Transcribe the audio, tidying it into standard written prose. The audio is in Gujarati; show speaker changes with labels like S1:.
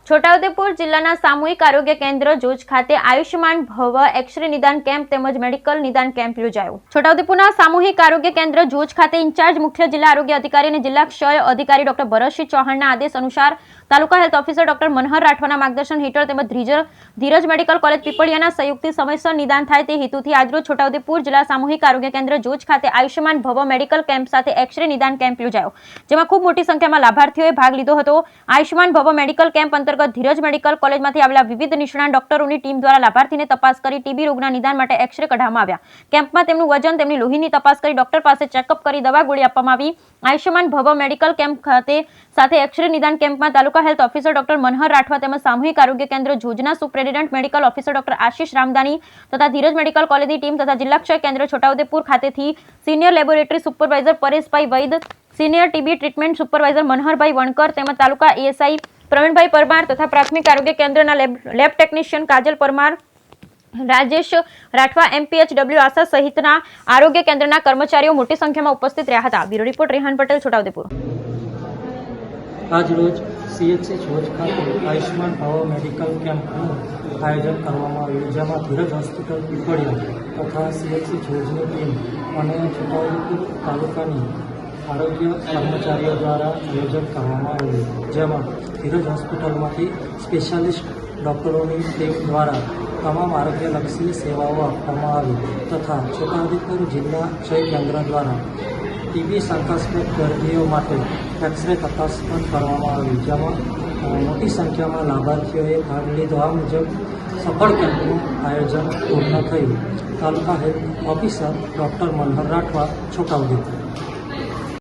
S1: છોટાઉદેપુર જિલ્લાના સામૂહિક આરોગ્ય કેન્દ્ર જોજ ખાતે આયુષ્યમાન ભવ એક્સ-રે નિદાન કેમ્પ તેમજ મેડિકલ નિદાન કેમ્પ યોજાયો। છોટાઉદેપુરના સામૂહિક આરોગ્ય કેન્દ્ર જોજ ખાતે ઇન્ચાર્જ મુખ્ય જિલ્લા આરોગ્ય અધિકારી અને જિલ્લા ક્ષય અધિકારી ડોક્ટર ભરતસિંહ ચૌહાણના આદેશ અનુસાર તાલુકા હેલ્થ ઓફિસર ડોક્ટર મનહર રાઠવાના માર્ગદર્શન હેઠળ તેમજ ધીરજ મેડિકલ કોલેજ પીપળિયાના સંયુક્ત સમયસર નિદાન થાય તે હેતુથી આજરોજ છોટાઉદેપુર જિલ્લા સામૂહિક આરોગ્ય કેન્દ્ર જોજ ખાતે આયુષ્યમાન ભવ મેડિકલ કેમ્પ સાથે એક્સ-રે નિદાન કેમ્પ યોજાયો, જેમાં ખૂબ મોટી સંખ્યામાં લાભાર્થીઓએ ભાગ લીધો હતો। આયુષ્યમાન ભવ મેડિકલ કેમ્પ અંતર્ગત ધીરજ મેડિકલ કોલેજમાંથી આવેલા વિવિધ નિષ્ણાત ડોક્ટરોની ટીમ દ્વારા લાભાર્થીને તપાસ કરી ટીબી રોગના નિદાન માટે એક્સ-રે કઢાવવામાં આવ્યા। કેમ્પમાં તેમનું વજન, તેમની લોહીની તપાસ કરી ડોક્ટર પાસે ચેકઅપ કરી દવા ગોળી આપવામાં આવી। આયુષ્યમાન ભવ મેડિકલ કેમ્પ ખાતે સાથે એક્સ-રે નિદાન કેમ્પમાં taluka health officer doctor Manhar Rathwa તેમજ સામૂહિક આરોગ્ય કેન્દ્ર જોજના superintendent medical officer doctor Ashish Ramdani તથા ધીરજ મેડિકલ કોલેજની ટીમ તથા જિલ્લા ક્ષય કેન્દ્ર છોટાઉદેપુર ખાતેથી senior laboratory supervisor Pareshbhai Vaid, senior TB treatment supervisor Manharbhai Vankar તેમજ તાલુકા એએસઆઈ પ્રવીણભાઈ પરમાર તથા પ્રાથમિક આરોગ્ય કેન્દ્રના lab technician Kajal Parmar, Rajesh Rathwa, MPHW ASHA સહિતના આરોગ્ય કેન્દ્રના કર્મચારીઓ મોટી સંખ્યામાં ઉપસ્થિત રહ્યા હતા। Bureau report Rehan Patel, Chhota Udepur.
S2: આજ રોજ CHC જોજ ખાતે આયુષ્યમાન ભવ મેડિકલ કેમ્પનું આયોજન કરવામાં આવ્યું, જેમાં ધીરજ હોસ્પિટલ પીપળિયા તથા CHC જોજની ટીમ અને છોટાઉદેપુર તાલુકાની આરોગ્ય કર્મચારીઓ દ્વારા આયોજન કરવામાં આવ્યું, જેમાં ધીરજ હોસ્પિટલમાંથી સ્પેશિયાલિસ્ટ ડૉક્ટરોની ટીમ દ્વારા તમામ આરોગ્યલક્ષી સેવાઓ આપવામાં આવી તથા છોટાઉદેપુર જિલ્લા ક્ષય કેન્દ્ર દ્વારા ટીબી શંકાસ્પદ દર્દીઓ માટે એક્સ-રે તપાસ પણ કરવામાં આવી, જેમાં મોટી સંખ્યામાં લાભાર્થીઓએ ભાગ લીધો। આ મુજબ સફળ કેમ્પનું આયોજન પૂર્ણ થયું। Taluka health officer doctor Manhar Rathwa, Chhota Udepur.